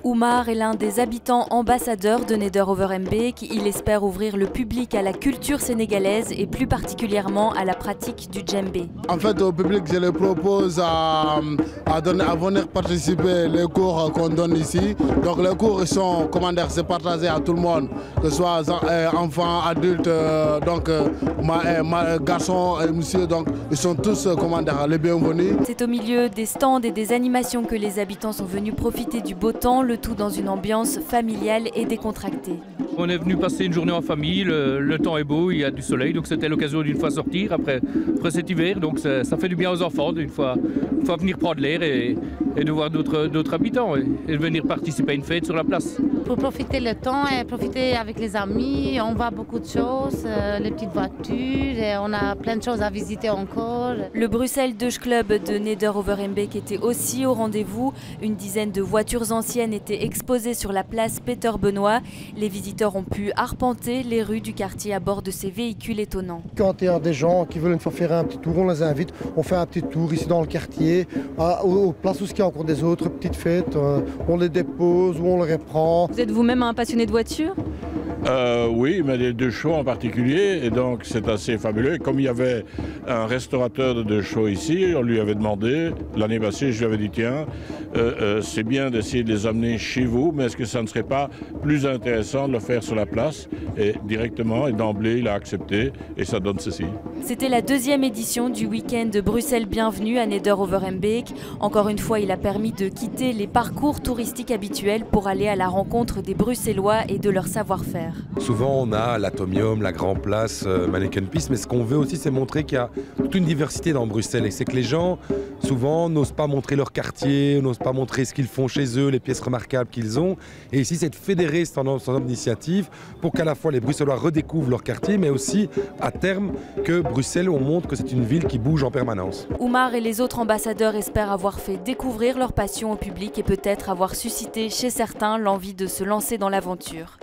Oumar est l'un des habitants ambassadeurs de Neder-Overhembeek. Il espère ouvrir le public à la culture sénégalaise et plus particulièrement à la pratique du djembé. En fait, au public, je leur propose à venir participer les cours qu'on donne ici. Donc les cours sont, c'est partagé à tout le monde, que ce soit enfants, adultes, garçons et monsieur. Donc ils sont tous les bienvenus. C'est au milieu des stands et des animations que les habitants sont venus profiter du beau temps, le tout dans une ambiance familiale et décontractée. On est venu passer une journée en famille, le temps est beau, il y a du soleil, donc c'était l'occasion d'une fois sortir après cet hiver, donc ça fait du bien aux enfants d'une fois venir prendre l'air et de voir d'autres habitants et de venir participer à une fête sur la place. Pour profiter le temps et profiter avec les amis, on voit beaucoup de choses, les petites voitures, et on a plein de choses à visiter encore. Le Bruxelles Deutsch Club de Neder-Overhembeek était aussi au rendez-vous. Une dizaine de voitures anciennes étaient exposées sur la place Peter Benoît. Les visiteurs ont pu arpenter les rues du quartier à bord de ces véhicules étonnants. Quand il y a des gens qui veulent une fois faire un petit tour, on les invite. On fait un petit tour ici dans le quartier, aux places où il y a encore des autres petites fêtes. On les dépose ou on les reprend. Vous êtes vous-même un passionné de voitures ? Oui, mais les deux shows en particulier, et donc c'est assez fabuleux. Et comme il y avait un restaurateur de deux shows ici, on lui avait demandé, l'année passée, je lui avais dit tiens, c'est bien d'essayer de les amener chez vous, mais est-ce que ça ne serait pas plus intéressant de le faire sur la place? Et directement, et d'emblée, il a accepté, et ça donne ceci. C'était la deuxième édition du week-end de Bruxelles Bienvenue à Neder-Overhembeek. Encore une fois, il a permis de quitter les parcours touristiques habituels pour aller à la rencontre des Bruxellois et de leur savoir-faire. Souvent, on a l'Atomium, la Grand Place, Manneken Pis, mais ce qu'on veut aussi, c'est montrer qu'il y a toute une diversité dans Bruxelles. Et c'est que les gens, souvent, n'osent pas montrer leur quartier, n'osent pas montrer ce qu'ils font chez eux, les pièces remarquables qu'ils ont. Et ici, c'est de fédérer ce ensemble d'initiatives pour qu'à la fois les Bruxellois redécouvrent leur quartier, mais aussi, à terme, que Bruxelles, on montre que c'est une ville qui bouge en permanence. Oumar et les autres ambassadeurs espèrent avoir fait découvrir leur passion au public et peut-être avoir suscité chez certains l'envie de se lancer dans l'aventure.